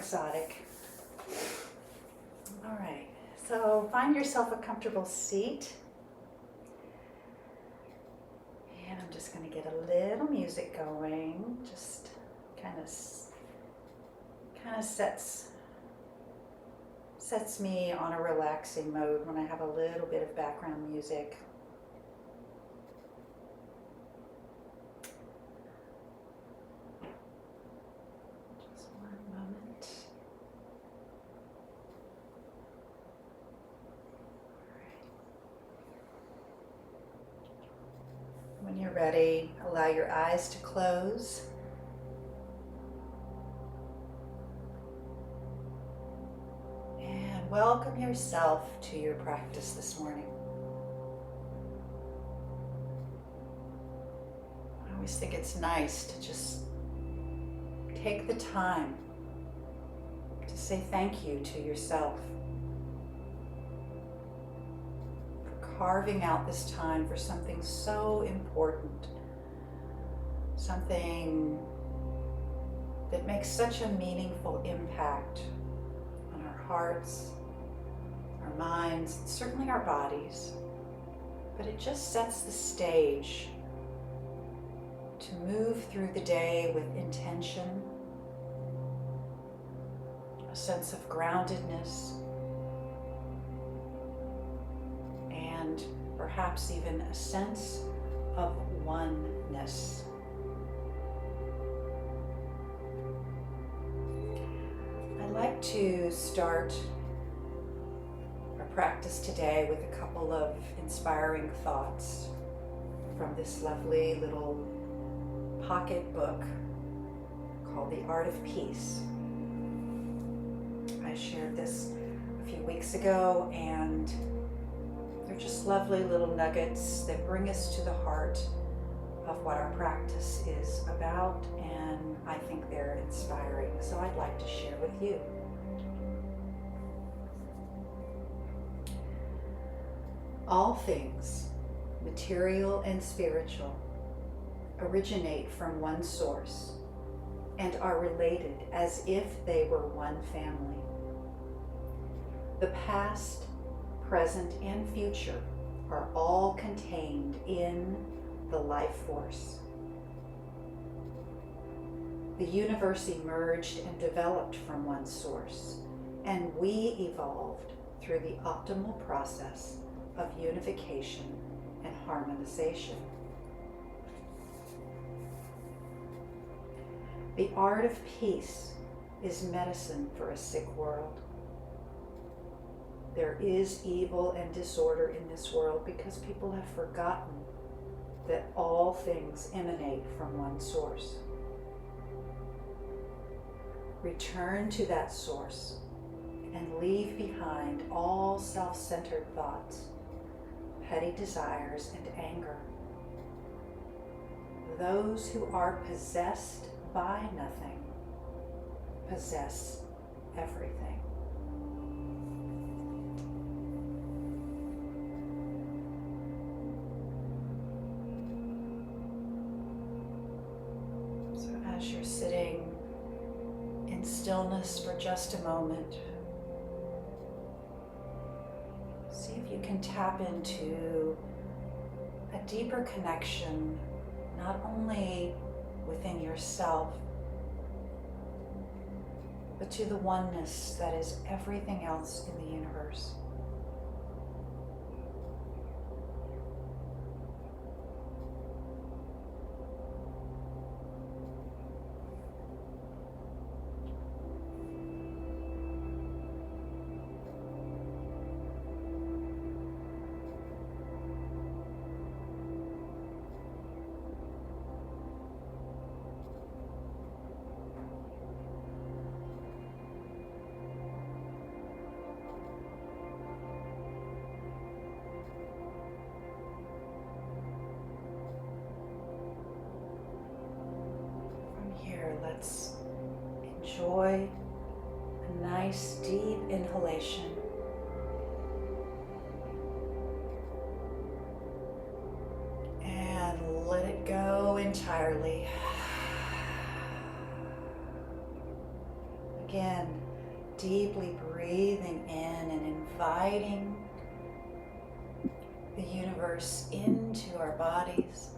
exotic. All right, so find yourself a comfortable seat. And I'm just going to get a little music going. Just kind of sets me on a relaxing mode when I have a little bit of background music. Just one moment. When you're ready, allow your eyes to close. And welcome yourself to your practice this morning. I always think it's nice to just take the time to say thank you to yourself for carving out this time for something so important, something that makes such a meaningful impact on our hearts, our minds, and certainly our bodies. But it just sets the stage to move through the day with intention, a sense of groundedness, and perhaps even a sense of oneness. I'd like to start our practice today with a couple of inspiring thoughts from this lovely little pocket book called The Art of Peace. I shared this a few weeks ago, and they're just lovely little nuggets that bring us to the heart of what our practice is about, and I think they're inspiring, so I'd like to share with you. All things, material and spiritual, originate from one source and are related as if they were one family. The past, present, and future are all contained in the life force. The universe emerged and developed from one source, and we evolved through the optimal process of unification and harmonization. The art of peace is medicine for a sick world. There is evil and disorder in this world because people have forgotten that all things emanate from one source. Return to that source and leave behind all self-centered thoughts, petty desires, and anger. Those who are possessed by nothing possess everything. So as you're sitting in stillness for just a moment, see if you can tap into a deeper connection, not only within yourself, but to the oneness that is everything else in the universe. Let's enjoy a nice deep inhalation. And let it go entirely. Again, deeply breathing in and inviting the universe into our bodies.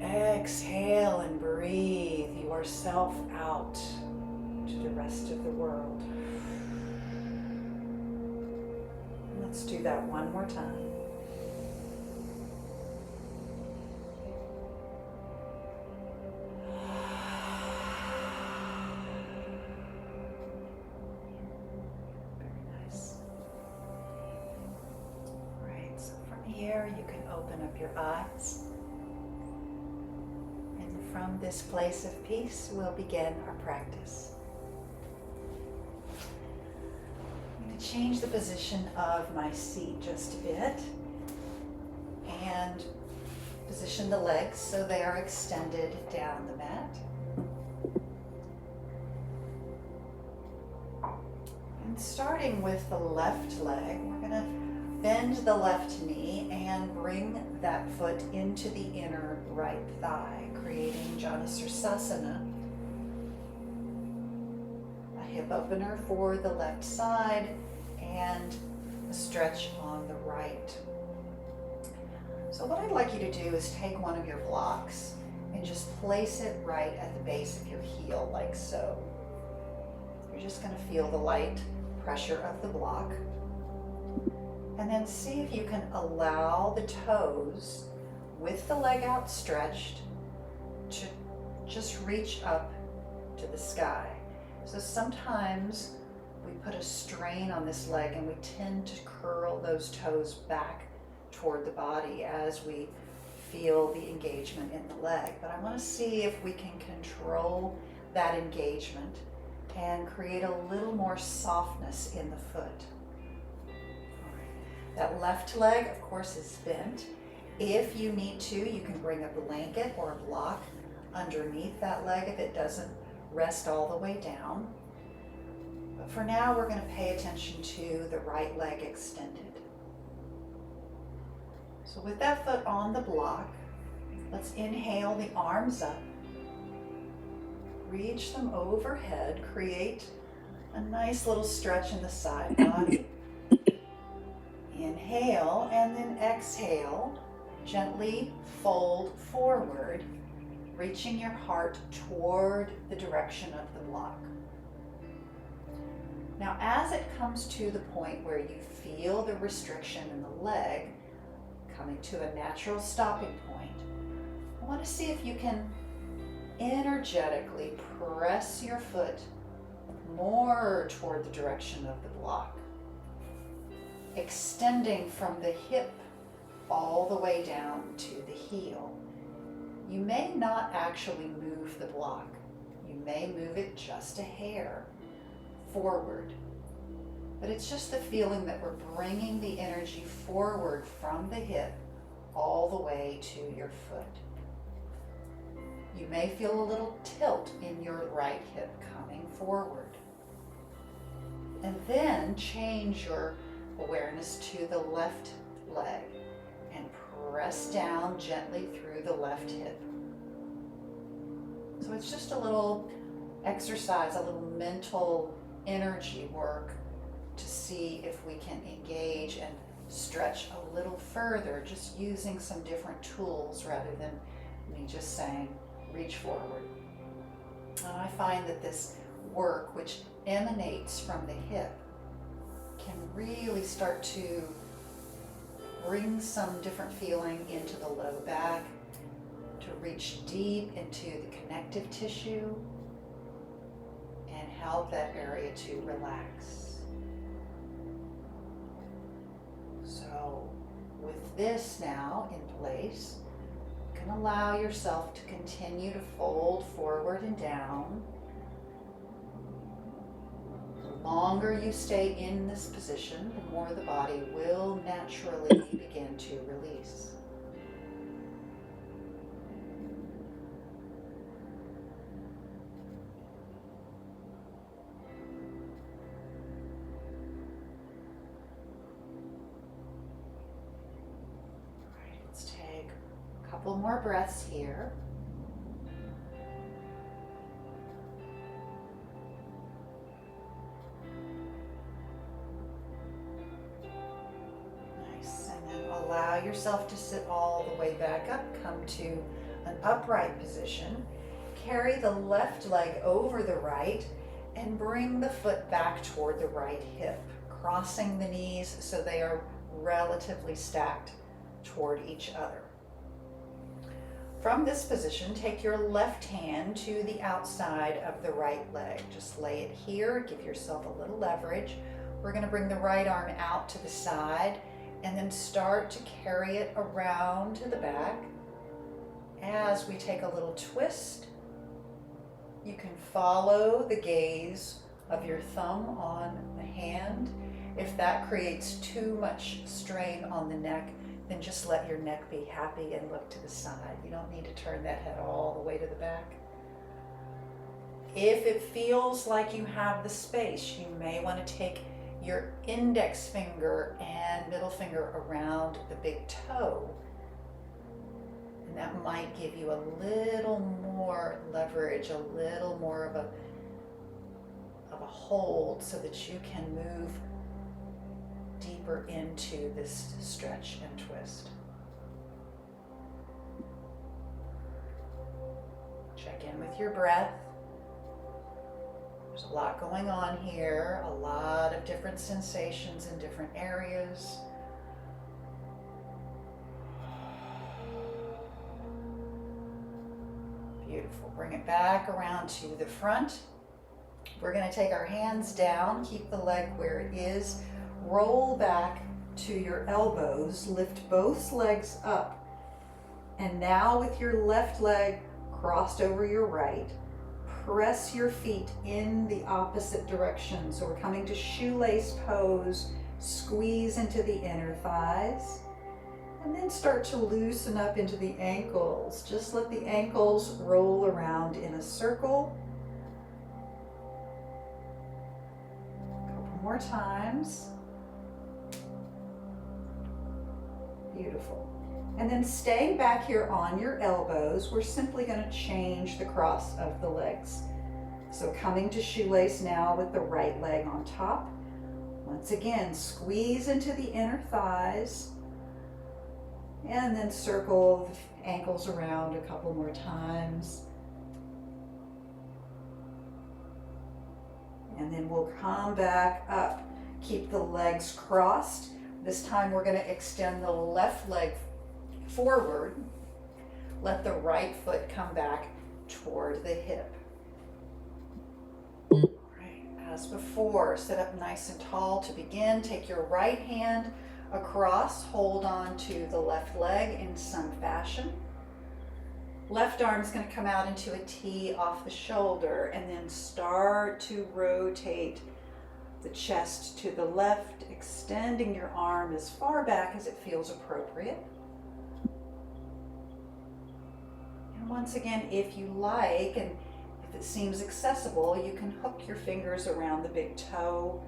Exhale and breathe yourself out to the rest of the world. Let's do that one more time. Very nice. All right, so from here you can open up your eyes. And from this place of peace, we'll begin our practice. I'm going to change the position of my seat just a bit and position the legs so they are extended down the mat. And starting with the left leg, we're going to bend the left knee and bring that foot into the inner right thigh, creating Janasarsasana, a hip opener for the left side and a stretch on the right. So what I'd like you to do is take one of your blocks and just place it right at the base of your heel, like so. You're just going to feel the light pressure of the block. And then see if you can allow the toes, with the leg outstretched, to just reach up to the sky. So sometimes we put a strain on this leg and we tend to curl those toes back toward the body as we feel the engagement in the leg. But I want to see if we can control that engagement and create a little more softness in the foot. That left leg, of course, is bent. If you need to, you can bring a blanket or a block underneath that leg if it doesn't rest all the way down. But for now, we're going to pay attention to the right leg extended. So with that foot on the block, let's inhale the arms up. Reach them overhead, create a nice little stretch in the side body. Inhale and then exhale, gently fold forward, reaching your heart toward the direction of the block. Now, as it comes to the point where you feel the restriction in the leg coming to a natural stopping point, I want to see if you can energetically press your foot more toward the direction of the block, extending from the hip all the way down to the heel. You may not actually move the block. You may move it just a hair forward. But it's just the feeling that we're bringing the energy forward from the hip all the way to your foot. You may feel a little tilt in your right hip coming forward. And then change your awareness to the left leg and press down gently through the left hip. So it's just a little exercise, a little mental energy work to see if we can engage and stretch a little further, just using some different tools rather than me just saying, reach forward. And I find that this work, which emanates from the hip, can really start to bring some different feeling into the low back, to reach deep into the connective tissue and help that area to relax. So with this now in place, you can allow yourself to continue to fold forward and down. The longer you stay in this position, the more the body will naturally begin to release. All right, let's take a couple more breaths here. allow yourself to sit all the way back up. Come to an upright position. Carry the left leg over the right and bring the foot back toward the right hip, crossing the knees so they are relatively stacked toward each other. From this position, take your left hand to the outside of the right leg. Just lay it here, give yourself a little leverage. We're going to bring the right arm out to the side and then start to carry it around to the back. As we take a little twist, you can follow the gaze of your thumb on the hand. If that creates too much strain on the neck, then just let your neck be happy and look to the side. You don't need to turn that head all the way to the back. If it feels like you have the space, you may want to take your index finger and middle finger around the big toe. And that might give you a little more leverage, a little more of a hold so that you can move deeper into this stretch and twist. Check in with your breath. There's a lot going on here, a lot of different sensations in different areas. Beautiful. Bring it back around to the front. We're going to take our hands down, keep the leg where it is, roll back to your elbows, lift both legs up, and now with your left leg crossed over your right, press your feet in the opposite direction. So we're coming to shoelace pose, squeeze into the inner thighs, and then start to loosen up into the ankles. Just let the ankles roll around in a circle. A couple more times. Beautiful. And then staying back here on your elbows, we're simply going to change the cross of the legs. So coming to shoelace now with the right leg on top. Once again, squeeze into the inner thighs. And then circle the ankles around a couple more times. And then we'll come back up. Keep the legs crossed. This time we're going to extend the left leg forward. Let the right foot come back toward the hip. All right, as before, sit up nice and tall to begin. Take your right hand across, hold on to the left leg in some fashion. Left arm is going to come out into a T off the shoulder and then start to rotate the chest to the left, extending your arm as far back as it feels appropriate. And once again, if you like, and if it seems accessible, you can hook your fingers around the big toe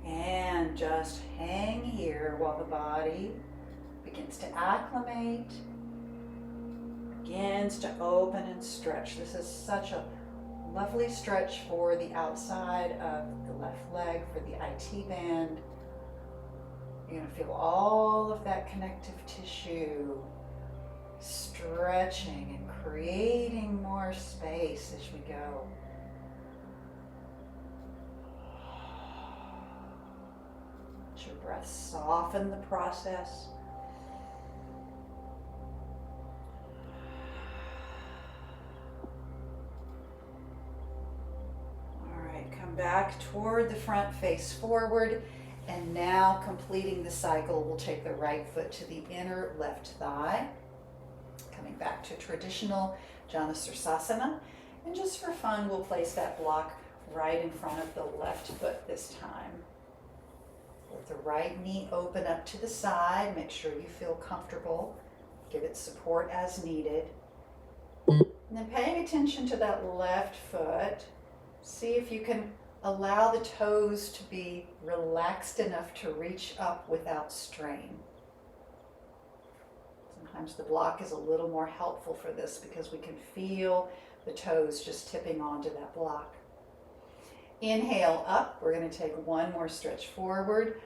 and just hang here while the body begins to acclimate, begins to open and stretch. This is such a lovely stretch for the outside of the left leg, for the IT band. You're going to feel all of that connective tissue stretching and creating more space as we go. Let your breath soften the process. Back toward the front, face forward, and now completing the cycle, we'll take the right foot to the inner left thigh, coming back to traditional Janusirsasana, and just for fun we'll place that block right in front of the left foot this time. Let the right knee open up to the side, make sure you feel comfortable, give it support as needed, and then paying attention to that left foot, see if you can allow the toes to be relaxed enough to reach up without strain. Sometimes the block is a little more helpful for this because we can feel the toes just tipping onto that block. Inhale up, we're going to take one more stretch forward,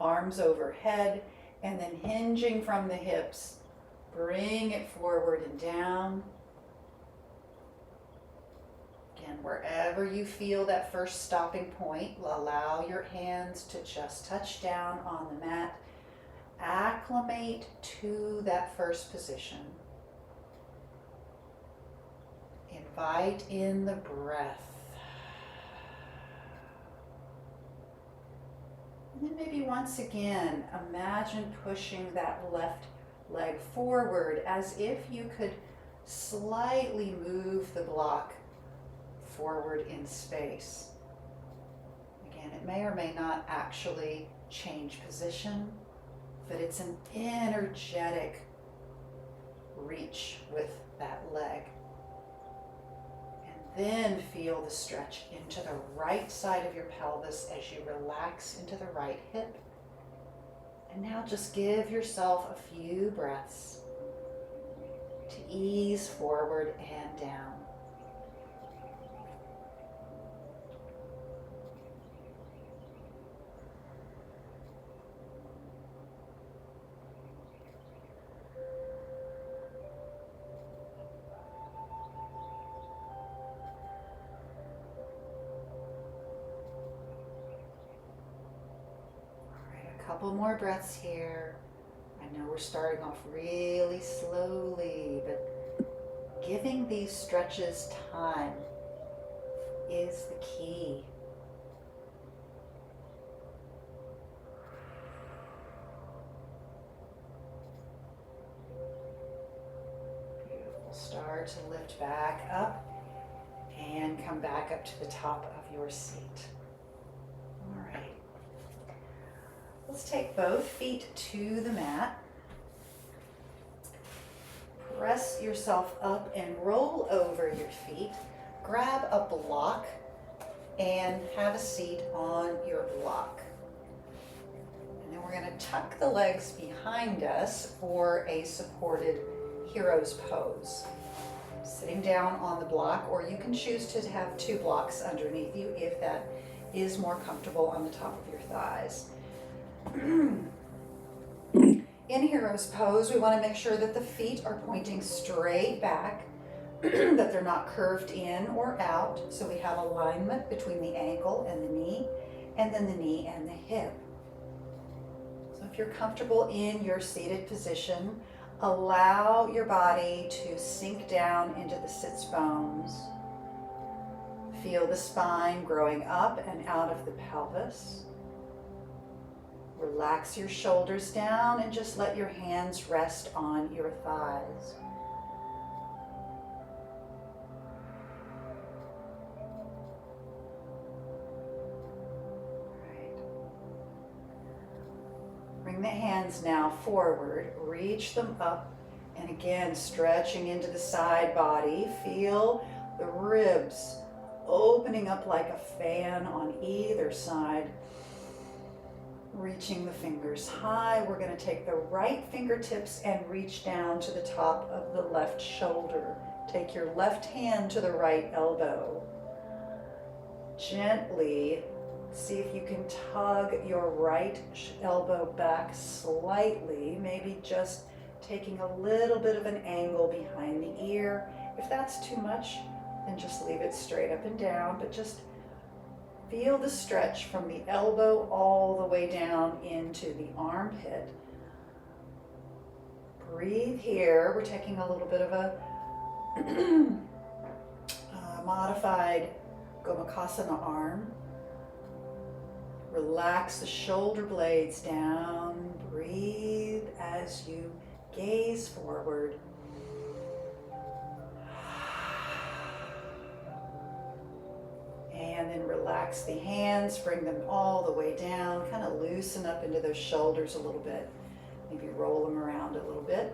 arms overhead, and then hinging from the hips, bring it forward and down. Again, wherever you feel that first stopping point, allow your hands to just touch down on the mat. Acclimate to that first position. Invite in the breath. And then maybe once again, imagine pushing that left leg forward as if you could slightly move the block forward in space. Again, it may or may not actually change position, but it's an energetic reach with that leg. And then feel the stretch into the right side of your pelvis as you relax into the right hip. And now just give yourself a few breaths to ease forward and down. Couple more breaths here. I know we're starting off really slowly, but giving these stretches time is the key. Beautiful. Start to lift back up and come back up to the top of your seat. All right. Let's take both feet to the mat. Press yourself up and roll over your feet. Grab a block and have a seat on your block. And then we're going to tuck the legs behind us for a supported hero's pose. Sitting down on the block, or you can choose to have two blocks underneath you if that is more comfortable on the top of your thighs. In hero's pose, we want to make sure that the feet are pointing straight back, that they're not curved in or out, so we have alignment between the ankle and the knee, and then the knee and the hip. So if you're comfortable in your seated position, allow your body to sink down into the sits bones. Feel the spine growing up and out of the pelvis. Relax your shoulders down and just let your hands rest on your thighs. Right. Bring the hands now forward, reach them up, and again stretching into the side body. Feel the ribs opening up like a fan on either side. Reaching the fingers high, we're going to take the right fingertips and reach down to the top of the left shoulder. Take your left hand to the right elbow. Gently see if you can tug your right elbow back slightly, maybe just taking a little bit of an angle behind the ear. If that's too much, then just leave it straight up and down, but just feel the stretch from the elbow all the way down into the armpit. Breathe here. We're taking a little bit of a modified Gomukhasana arm. Relax the shoulder blades down. Breathe as you gaze forward. And then relax the hands, bring them all the way down, kind of loosen up into those shoulders a little bit. Maybe roll them around a little bit.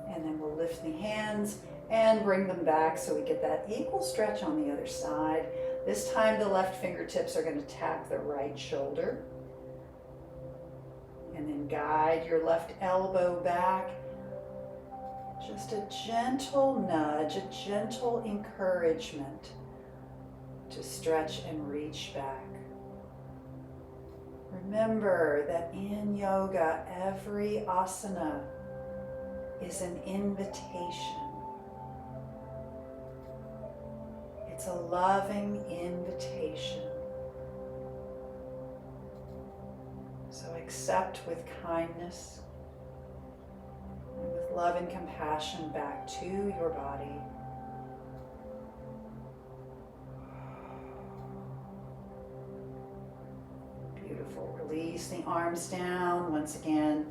And then we'll lift the hands and bring them back so we get that equal stretch on the other side. This time the left fingertips are going to tap the right shoulder. And then guide your left elbow back. Just a gentle nudge, a gentle encouragement to stretch and reach back. Remember that in yoga, every asana is an invitation. It's a loving invitation. So accept with kindness and with love and compassion back to your body. Beautiful. Release the arms down. Once again,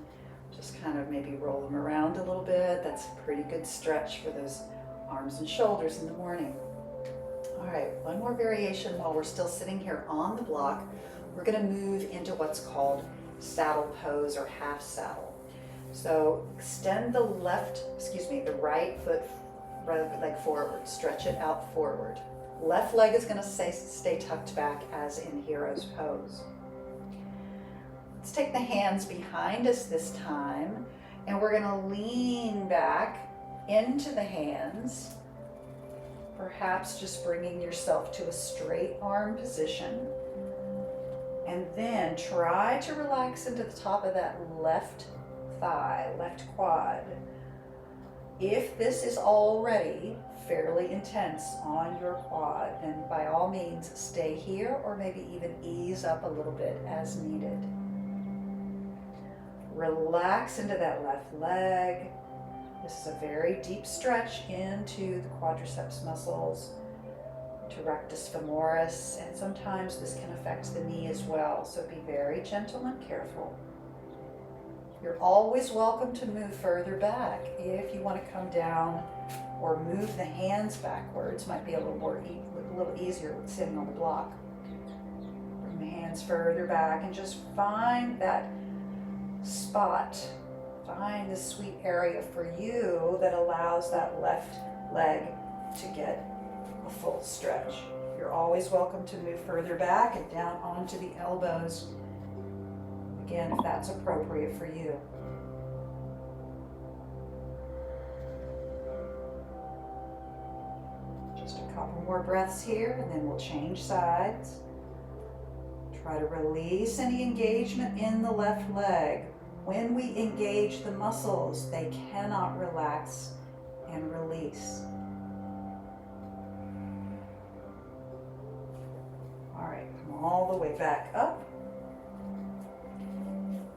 just kind of maybe roll them around a little bit. That's a pretty good stretch for those arms and shoulders in the morning. All right, one more variation while we're still sitting here on the block. We're going to move into what's called saddle pose or half saddle. So extend the right foot, right leg forward, stretch it out forward. Left leg is going to stay tucked back as in hero's pose. Let's take the hands behind us this time, and we're going to lean back into the hands, perhaps just bringing yourself to a straight arm position. And then try to relax into the top of that left thigh, left quad. If this is already fairly intense on your quad, then by all means stay here or maybe even ease up a little bit as needed. Relax into that left leg. This is a very deep stretch into the quadriceps muscles, to rectus femoris, and sometimes this can affect the knee as well, so be very gentle and careful. You're always welcome to move further back. If you want to come down or move the hands backwards, might be a little easier with sitting on the block. Bring the hands further back and just find that spot. Find the sweet area for you that allows that left leg to get a full stretch. You're always welcome to move further back and down onto the elbows. Again, if that's appropriate for you. Just a couple more breaths here, and then we'll change sides. Try to release any engagement in the left leg. When we engage the muscles, they cannot relax and release. All right, come all the way back up.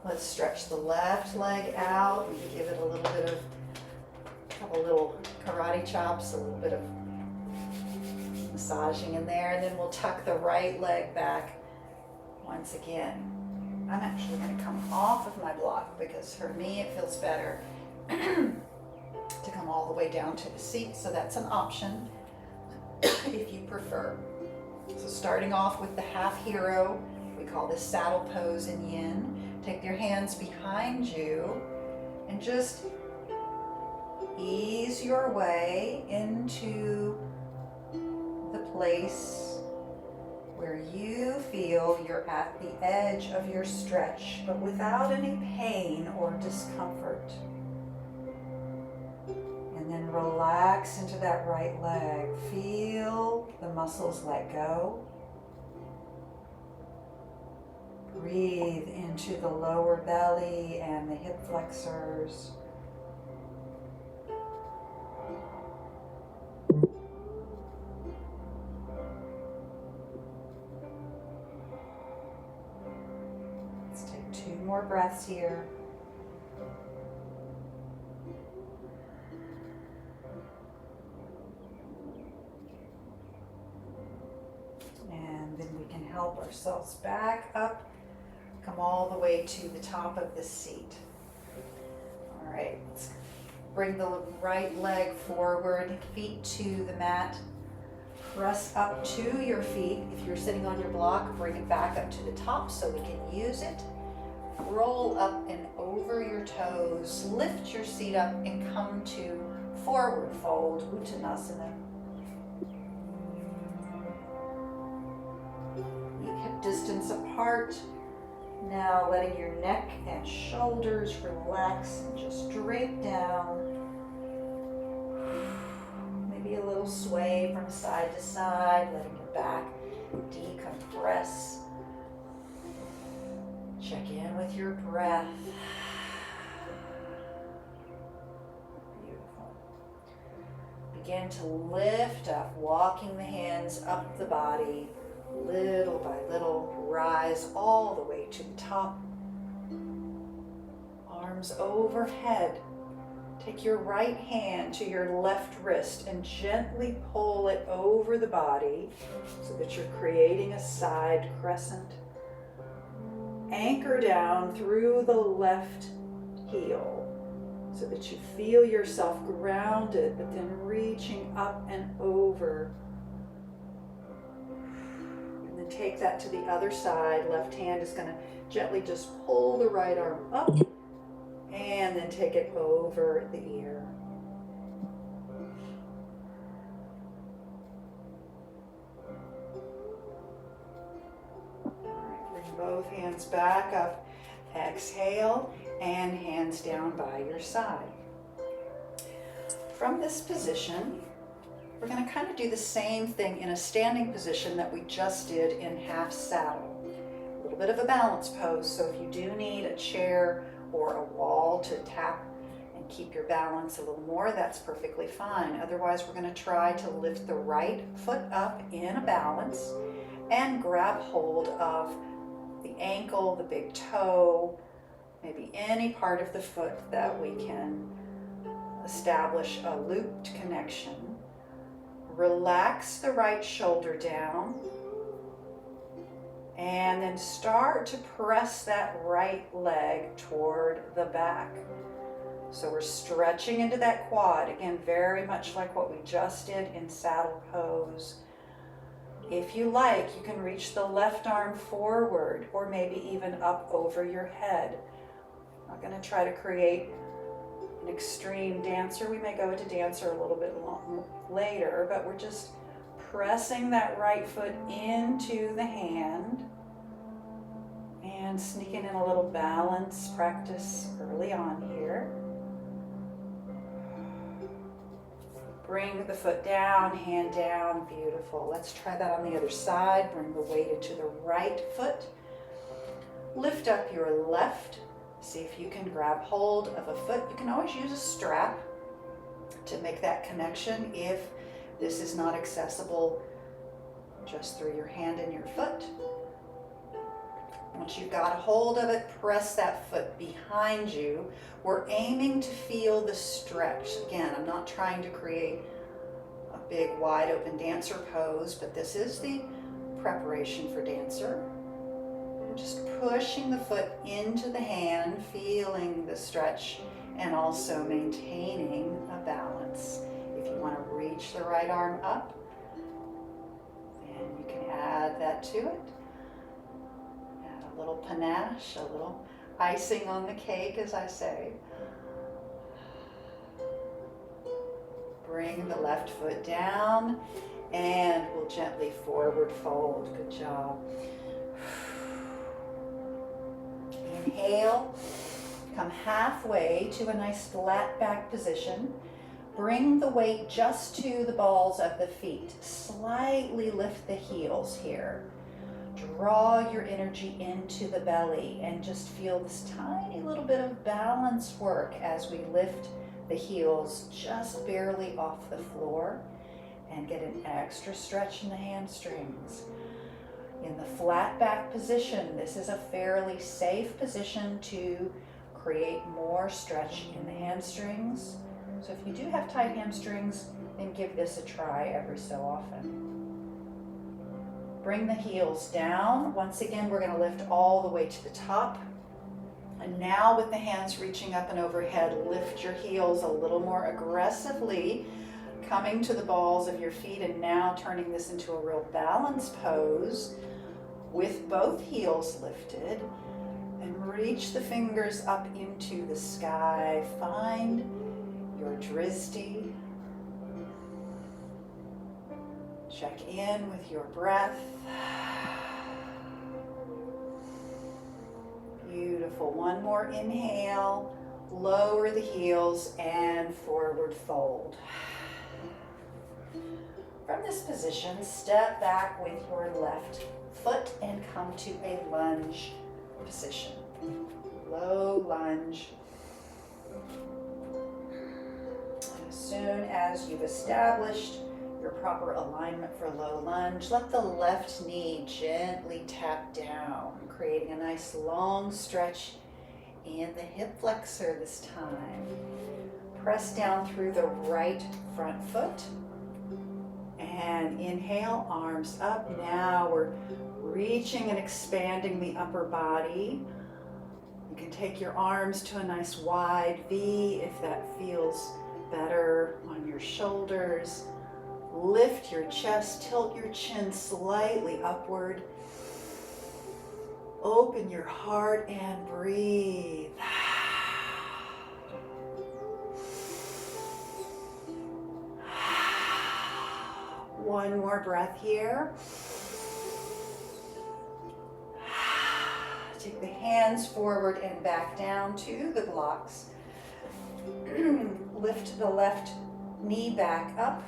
Let's stretch the left leg out. Maybe give it a little bit of, a couple little karate chops, a little bit of massaging in there, and then we'll tuck the right leg back once again. I'm actually going to come off of my block because for me it feels better to come all the way down to the seat, so that's an option if you prefer. So starting off with the half hero, we call this saddle pose in yin. Take your hands behind you and just ease your way into the place where you feel you're at the edge of your stretch, but without any pain or discomfort. And then relax into that right leg. Feel the muscles let go. Breathe into the lower belly and the hip flexors. Let's take 2 more breaths here. And then we can help ourselves back up. Come all the way to the top of the seat. All right, let's bring the right leg forward, feet to the mat. Press up to your feet. If you're sitting on your block, bring it back up to the top so we can use it. Roll up and over your toes. Lift your seat up and come to forward fold, Uttanasana. Hip distance apart. Now letting your neck and shoulders relax and just drape down. Maybe a little sway from side to side, letting your back decompress. Check in with your breath. Beautiful. Begin to lift up, walking the hands up the body, little by little, rise all the way to the top. Arms overhead. Take your right hand to your left wrist and gently pull it over the body so that you're creating a side crescent. Anchor down through the left heel so that you feel yourself grounded, but then reaching up and over. And then take that to the other side. Left hand is going to gently just pull the right arm up and then take it over the ear. Bring both hands back up. Exhale, and hands down by your side. From this position, we're going to kind of do the same thing in a standing position that we just did in half saddle. A little bit of a balance pose, so if you do need a chair or a wall to tap and keep your balance a little more, that's perfectly fine. Otherwise, we're going to try to lift the right foot up in a balance and grab hold of the ankle, the big toe, maybe any part of the foot that we can establish a looped connection. Relax the right shoulder down and then start to press that right leg toward the back. So we're stretching into that quad, again, very much like what we just did in saddle pose. If you like, you can reach the left arm forward or maybe even up over your head. I'm not going to try to create an extreme dancer. We may go into dancer a little bit later, but we're just pressing that right foot into the hand and sneaking in a little balance practice early on here. Bring the foot down, hand down, beautiful. Let's try that on the other side. Bring the weight into the right foot. Lift up your left. See if you can grab hold of a foot. You can always use a strap to make that connection if this is not accessible just through your hand and your foot. Once you've got a hold of it, press that foot behind you. We're aiming to feel the stretch. Again, I'm not trying to create a big wide open dancer pose, but this is the preparation for dancer. We're just pushing the foot into the hand, feeling the stretch, and also maintaining a balance. If you want to reach the right arm up, then you can add that to it. Add a little panache, a little icing on the cake, as I say. Bring the left foot down, and we'll gently forward fold. Good job. Inhale, come halfway to a nice flat back position. Bring the weight just to the balls of the feet. Slightly lift the heels here. Draw your energy into the belly and just feel this tiny little bit of balance work as we lift the heels just barely off the floor and get an extra stretch in the hamstrings. In the flat back position, this is a fairly safe position to create more stretch in the hamstrings. So if you do have tight hamstrings, then give this a try every so often. Bring the heels down. Once again, we're going to lift all the way to the top. And now with the hands reaching up and overhead, lift your heels a little more aggressively, coming to the balls of your feet, and now turning this into a real balance pose with both heels lifted. And reach the fingers up into the sky. Find your Drizdi. Check in with your breath. Beautiful. One more inhale. Lower the heels and forward fold. From this position, step back with your left foot and come to a lunge position. Low lunge. And as soon as you've established your proper alignment for low lunge, let the left knee gently tap down, creating a nice long stretch in the hip flexor this time. Press down through the right front foot. And inhale, arms up. Now we're reaching and expanding the upper body. You can take your arms to a nice wide V if that feels better on your shoulders. Lift your chest, tilt your chin slightly upward. Open your heart and breathe. One more breath here. Take the hands forward and back down to the blocks. Lift the left knee back up.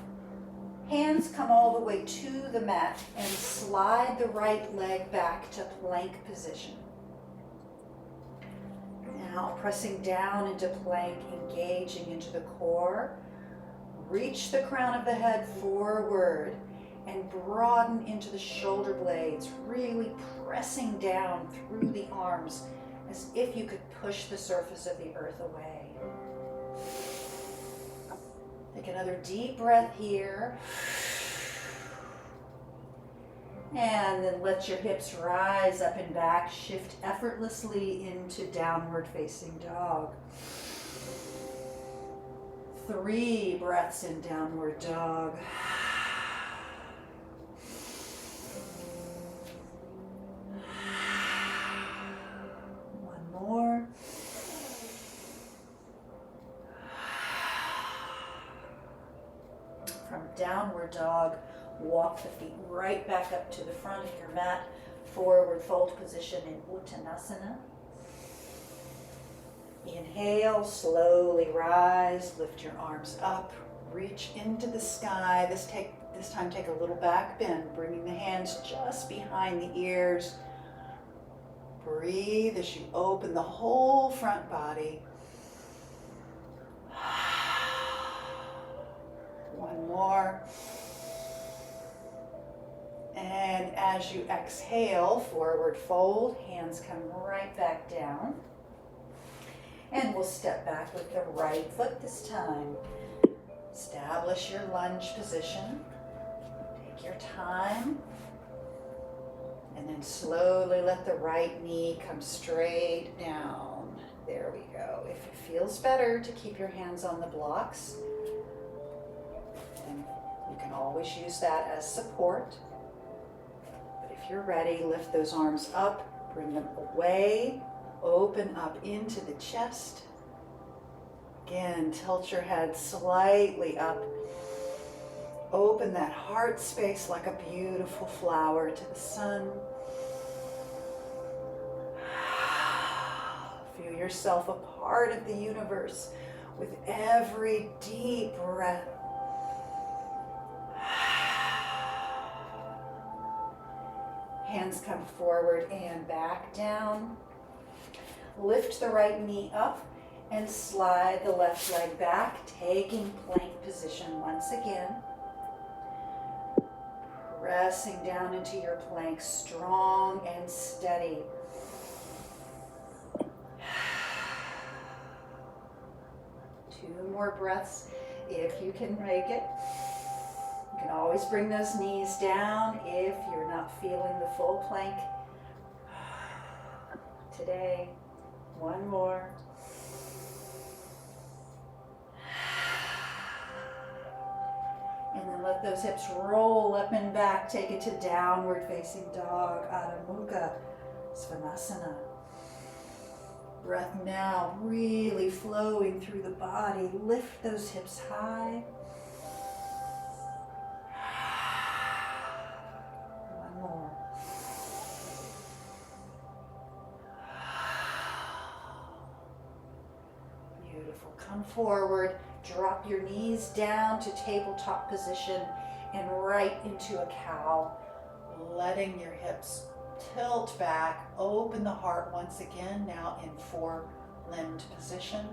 Hands come all the way to the mat and slide the right leg back to plank position. Now pressing down into plank, engaging into the core. Reach the crown of the head forward and broaden into the shoulder blades, really pressing down through the arms as if you could push the surface of the earth away. Take another deep breath here. And then let your hips rise up and back. Shift effortlessly into downward facing dog. 3 breaths in downward dog. One more. From downward dog, walk the feet right back up to the front of your mat. Forward fold position in Uttanasana. Inhale, slowly rise, lift your arms up, reach into the sky. This time take a little back bend, bringing the hands just behind the ears. Breathe as you open the whole front body. One more. And as you exhale, forward fold, hands come right back down. And we'll step back with the right foot this time. Establish your lunge position. Take your time. And then slowly let the right knee come straight down. There we go. If it feels better to keep your hands on the blocks, then you can always use that as support. But if you're ready, lift those arms up, bring them away. Open up into the chest. Again, tilt your head slightly up. Open that heart space like a beautiful flower to the sun. Feel yourself a part of the universe with every deep breath. Hands come forward and back down. Lift the right knee up and slide the left leg back, taking plank position once again. Pressing down into your plank, strong and steady. Two more breaths if you can make it. You can always bring those knees down if you're not feeling the full plank today. One more. And then let those hips roll up and back. Take it to downward facing dog, Adho Mukha Svanasana. Breath now really flowing through the body. Lift those hips high. One more. Beautiful. Come forward. Drop your knees down to tabletop position and right into a cow, letting your hips Tilt back, open the heart once again, now in four-limbed position.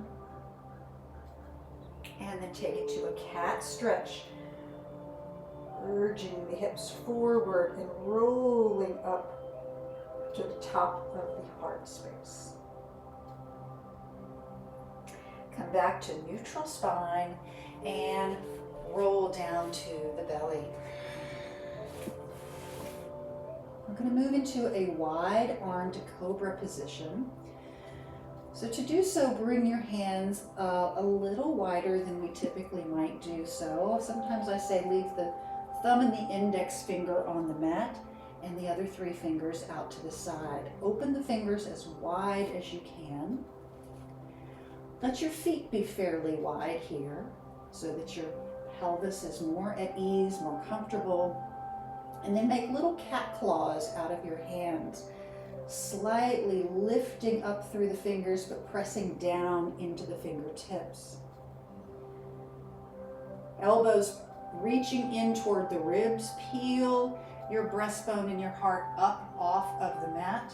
And then take it to a cat stretch, urging the hips forward and rolling up to the top of the heart space. Come back to neutral spine and roll down to the belly. We're going to move into a wide-armed cobra position. So to do so, bring your hands a little wider than we typically might do so. Sometimes I say leave the thumb and the index finger on the mat and the other three fingers out to the side. Open the fingers as wide as you can. Let your feet be fairly wide here so that your pelvis is more at ease, more comfortable. And then make little cat claws out of your hands, slightly lifting up through the fingers but pressing down into the fingertips. Elbows reaching in toward the ribs. Peel your breastbone and your heart up off of the mat.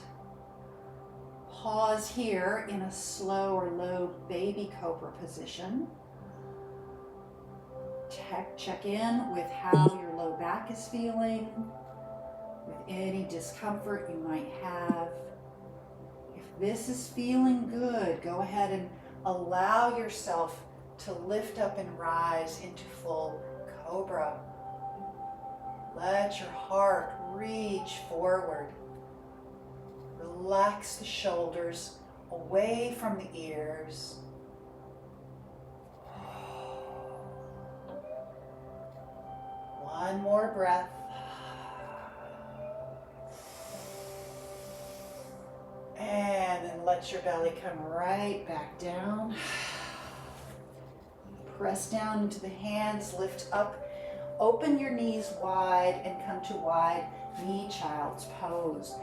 Pause here in a slow or low baby cobra position. Check in with how your low back is feeling, with any discomfort you might have. If this is feeling good, go ahead and allow yourself to lift up and rise into full cobra. Let your heart reach forward. Relax the shoulders away from the ears. One more breath. And then let your belly come right back down. Press down into the hands, lift up. Open your knees wide and come to wide knee child's pose.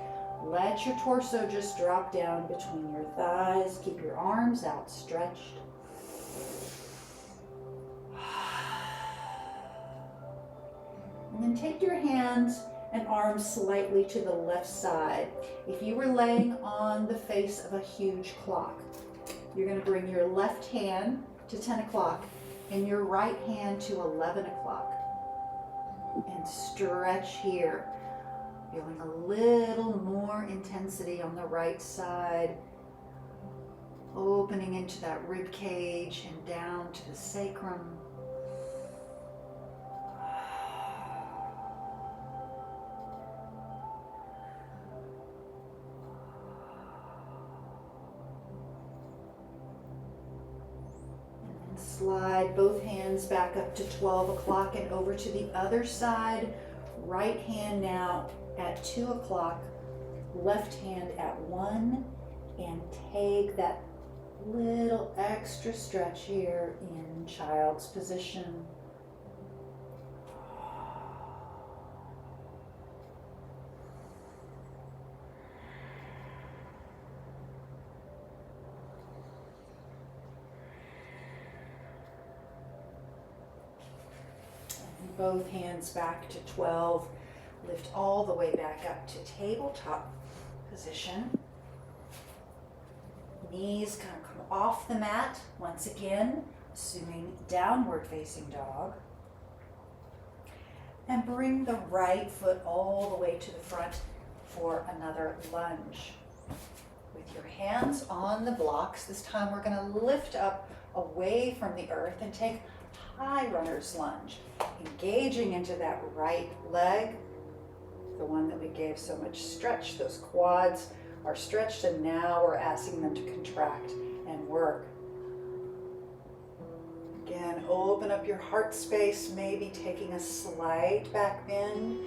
Let your torso just drop down between your thighs. Keep your arms outstretched. And then take your hands and arms slightly to the left side. If you were laying on the face of a huge clock, you're going to bring your left hand to 10 o'clock and your right hand to 11 o'clock. And stretch here. Feeling a little more intensity on the right side. Opening into that rib cage and down to the sacrum. Slide both hands back up to 12 o'clock and over to the other side. Right hand now at 2 o'clock, left hand at 1, and take that little extra stretch here in child's position. Both hands back to 12. Lift all the way back up to tabletop position. Knees kind of come off the mat once again, assuming downward facing dog. And bring the right foot all the way to the front for another lunge. With your hands on the blocks, this time we're going to lift up away from the earth and take high runner's lunge, engaging into that right leg, the one that we gave so much stretch. Those quads are stretched and now we're asking them to contract and work. Again, open up your heart space, maybe taking a slight back bend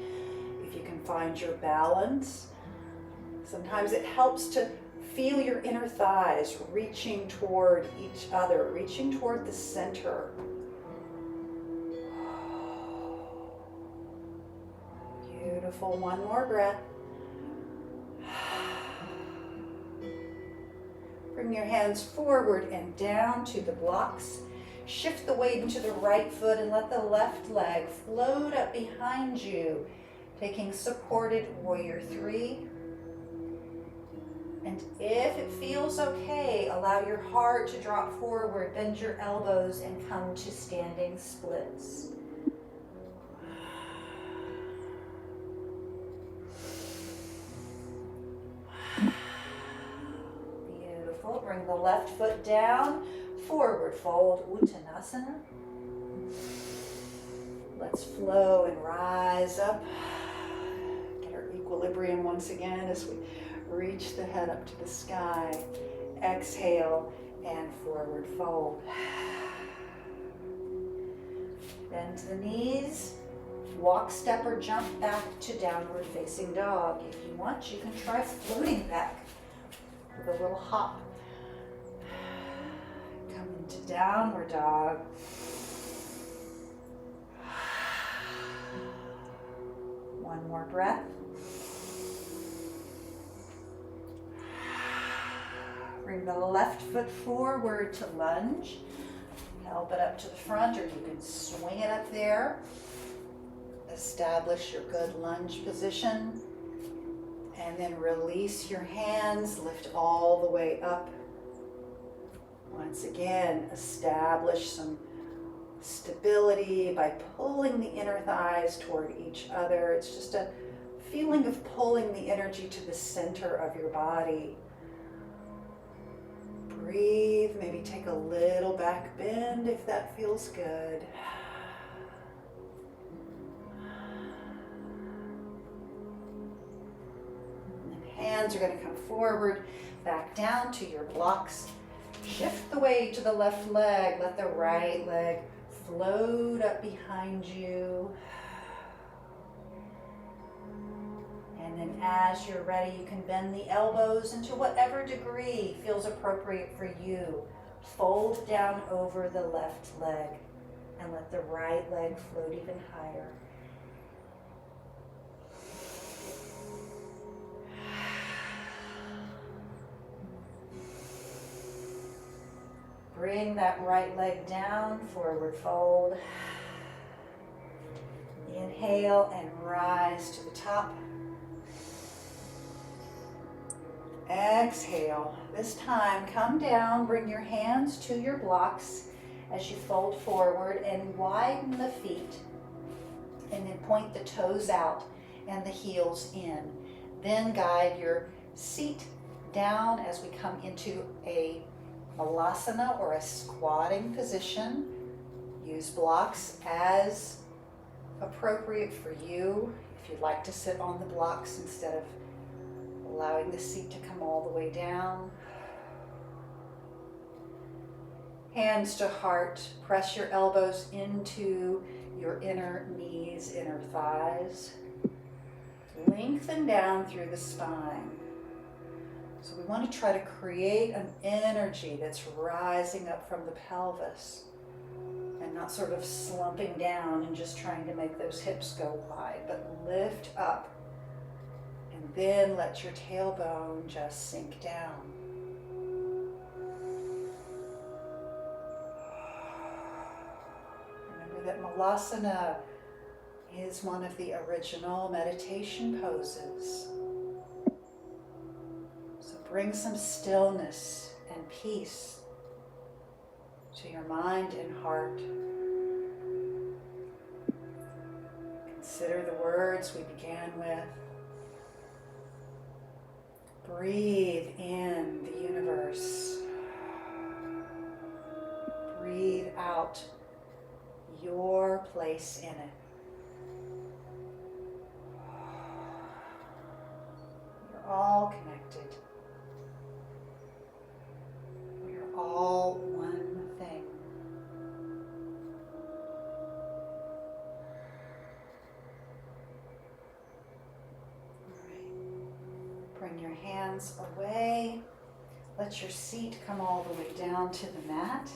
if you can find your balance. Sometimes it helps to feel your inner thighs reaching toward each other, reaching toward the center. Beautiful. One more breath. Bring your hands forward and down to the blocks. Shift the weight into the right foot and let the left leg float up behind you, taking supported warrior 3. And if it feels okay, allow your heart to drop forward, bend your elbows, and come to standing splits. Beautiful. Bring the left foot down, forward fold, Uttanasana. Let's flow and rise up. Get our equilibrium once again as we reach the head up to the sky. Exhale and forward fold. Bend to the knees. Walk, step, or jump back to downward facing dog. If you want, you can try floating back with a little hop. Come into downward dog. One more breath. Bring the left foot forward to lunge. Help it up to the front, or you can swing it up there. Establish your good lunge position. And then release your hands, lift all the way up. Once again, establish some stability by pulling the inner thighs toward each other. It's just a feeling of pulling the energy to the center of your body. Breathe, maybe take a little back bend if that feels good. And hands are going to come forward, back down to your blocks. Shift the weight to the left leg. Let the right leg float up behind you. And then as you're ready, you can bend the elbows into whatever degree feels appropriate for you. Fold down over the left leg and let the right leg float even higher. Bring that right leg down, forward fold. Inhale and rise to the top. Exhale. This time, come down, bring your hands to your blocks as you fold forward and widen the feet. And then point the toes out and the heels in. Then guide your seat down as we come into a Malasana or a squatting position. Use blocks as appropriate for you. If you'd like to sit on the blocks instead of allowing the seat to come all the way down. Hands to heart. Press your elbows into your inner knees, inner thighs. Lengthen down through the spine. So we want to try to create an energy that's rising up from the pelvis and not sort of slumping down and just trying to make those hips go wide, but lift up and then let your tailbone just sink down. Remember that Malasana is one of the original meditation poses. Bring some stillness and peace to your mind and heart. Consider the words we began with. Breathe in the universe. Breathe out your place in it. You're all connected. All one thing. All right. Bring your hands away. Let your seat come all the way down to the mat.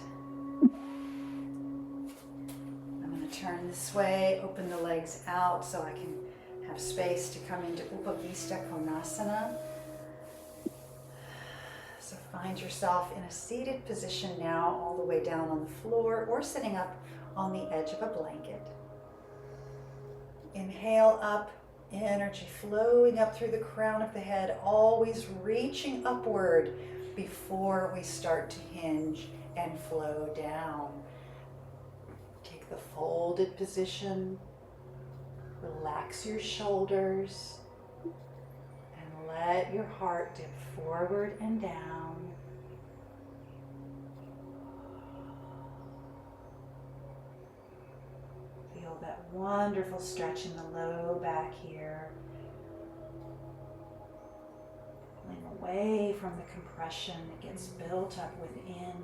I'm going to turn this way, open the legs out so I can have space to come into Upavista Konasana. So find yourself in a seated position now, all the way down on the floor or sitting up on the edge of a blanket. Inhale up Energy flowing up through the crown of the head, always reaching upward before we start to hinge and flow down. Take the folded position, relax your shoulders, and let your heart dip forward and down. Feel that wonderful stretch in the low back here. Pulling away from the compression that gets built up within.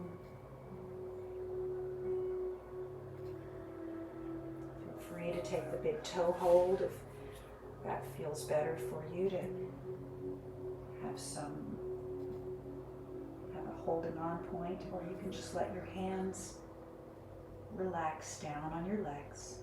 Feel free to take the big toe hold if that feels better for you, to have a holding on point, or you can just let your hands relax down on your legs.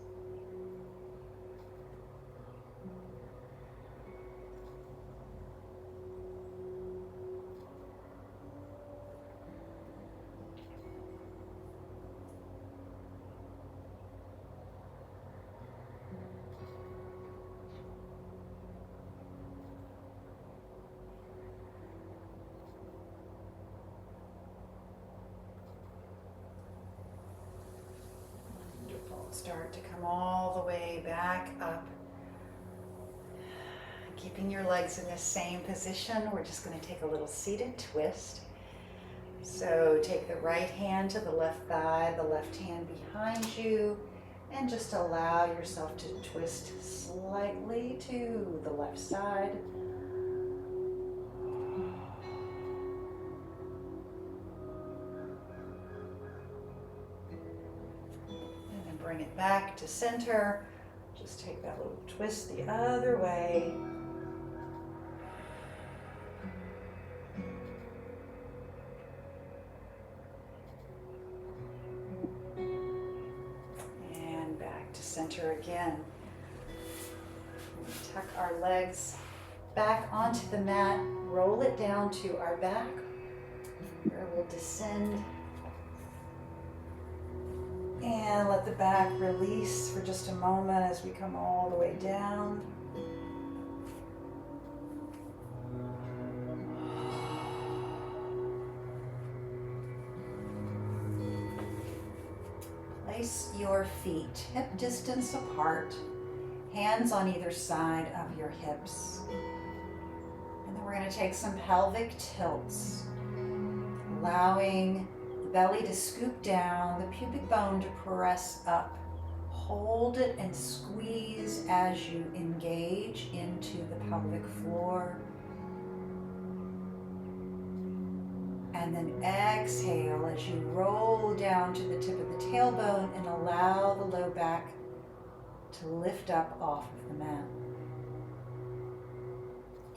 Start to come all the way back up. Keeping your legs in the same position, we're just going to take a little seated twist. So take the right hand to the left thigh, the left hand behind you, and just allow yourself to twist slightly to the left side. Bring it back to center. Just take that little twist the other way. And back to center again. Tuck our legs back onto the mat. Roll it down to our back, where we'll descend. And let the back release for just a moment as we come all the way down. Place your feet hip distance apart, hands on either side of your hips. And then we're going to take some pelvic tilts, allowing belly to scoop down, the pubic bone to press up. Hold it and squeeze as you engage into the pelvic floor. And then exhale as you roll down to the tip of the tailbone and allow the low back to lift up off of the mat.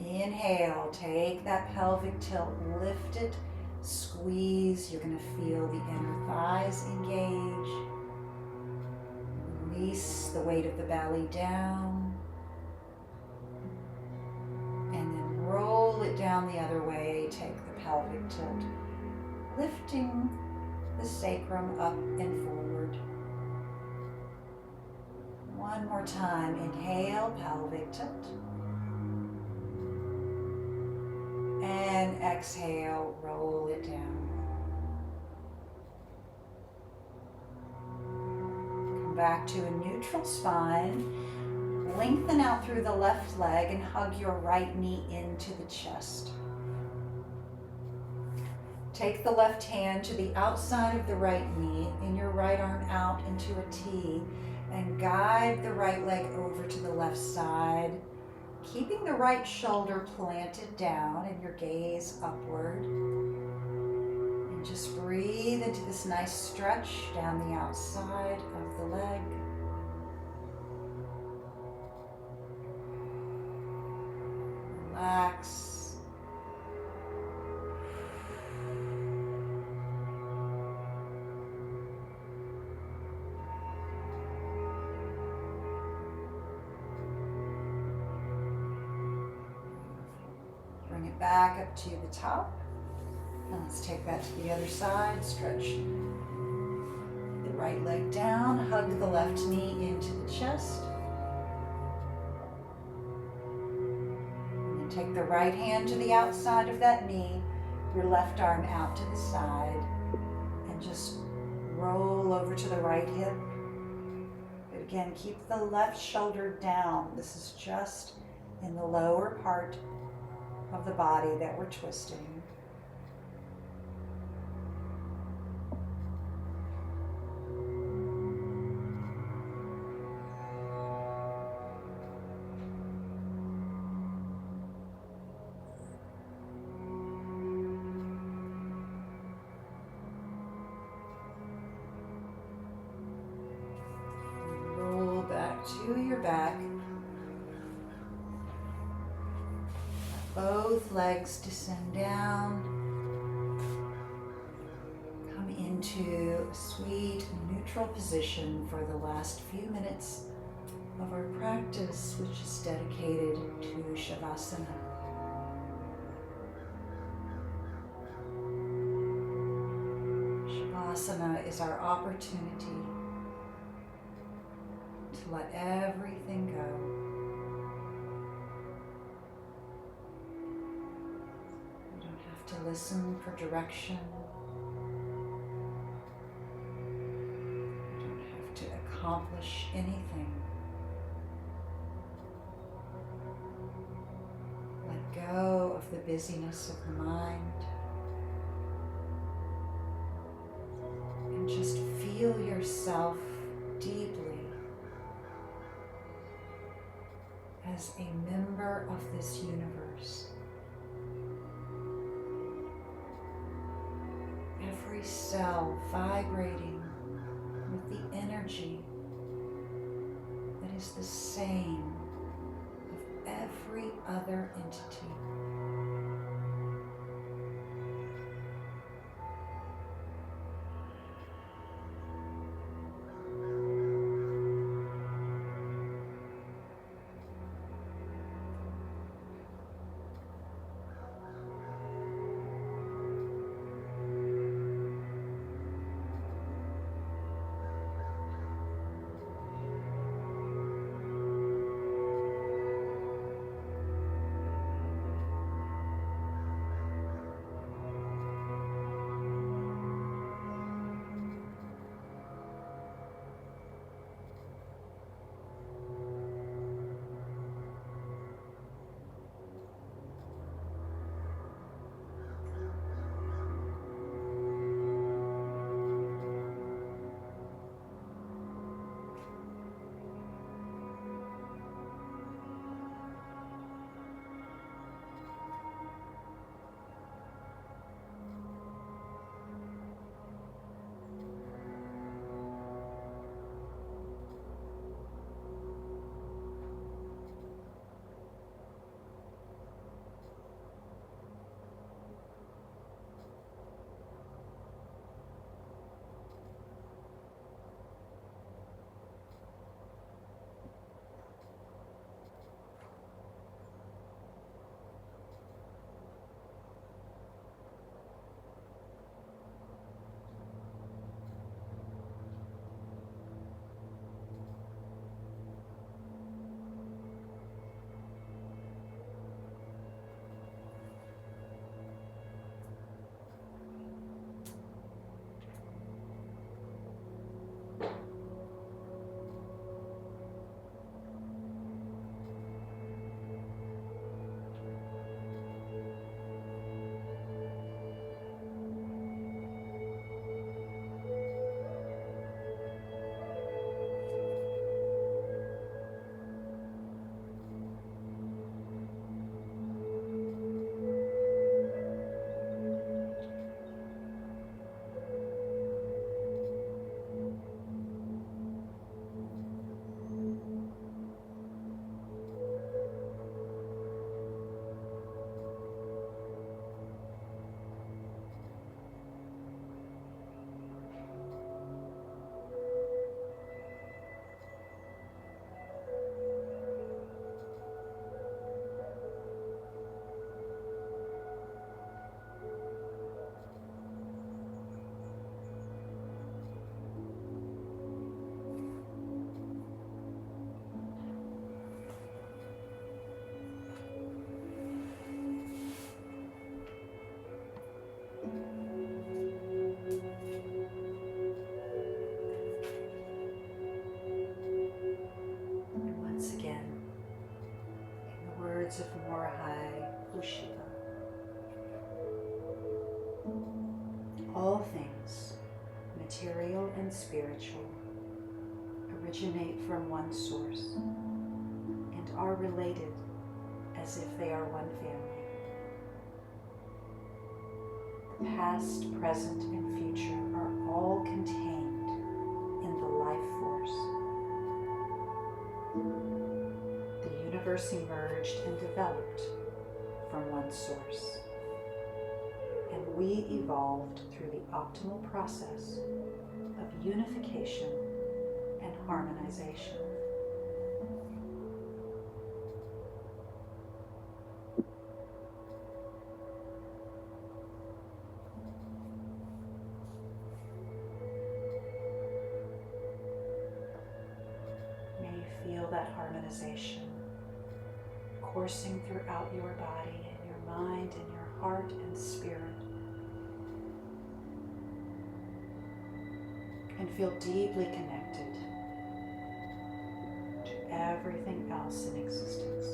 Inhale, take that pelvic tilt, lift it, squeeze. You're going to feel the inner thighs engage. Release the weight of the belly down. And then roll it down the other way. Take the pelvic tilt, lifting the sacrum up and forward. One more time. Inhale, pelvic tilt. And exhale, roll it down. Come back to a neutral spine. Lengthen out through the left leg and hug your right knee into the chest. Take the left hand to the outside of the right knee and your right arm out into a T, and guide the right leg over to the left side, keeping the right shoulder planted down and your gaze upward. And just breathe into this nice stretch down the outside of the leg. Relax. Bring it back up to the top. And let's take that to the other side. Stretch the right leg down. Hug the left knee into the chest. Take the right hand to the outside of that knee, your left arm out to the side, and just roll over to the right hip. But again, keep the left shoulder down. This is just in the lower part of the body that we're twisting. Roll back to your back. Both legs descend down. Come into a sweet, neutral position for the last few minutes of our practice, which is dedicated to Shavasana. Shavasana is our opportunity to let everything go. To listen for direction. You don't have to accomplish anything. Let go of the busyness of the mind and just feel yourself deeply as a member of this universe. Every cell vibrating with the energy that is the same of every other entity. All things, material and spiritual, originate from one source and are related as if they are one family. The past, present, and future are all contained in the life force. The universe emerged and developed from one source, and we evolved through the optimal process of unification and harmonization. May you feel that harmonization coursing throughout your body and your mind and your heart and spirit. And feel deeply connected to everything else in existence.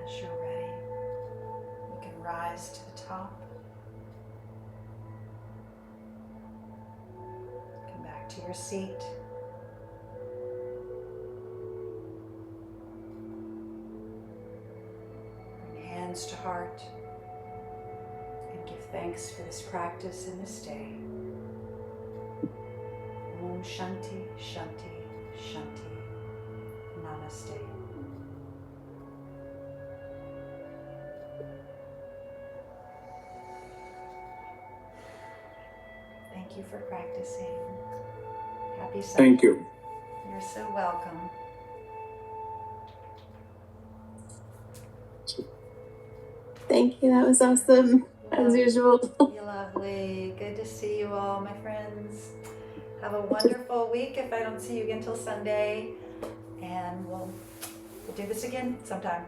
As you're ready, you can rise to the top. Come back to your seat. To heart and give thanks for this practice and this day. Om Shanti, Shanti, Shanti. Namaste. Thank you for practicing. Happy Sunday. Thank you. You're so welcome. Thank you. That was awesome, as usual. You're lovely. Good to see you all, my friends. Have a wonderful week if I don't see you again till Sunday. And we'll do this again sometime.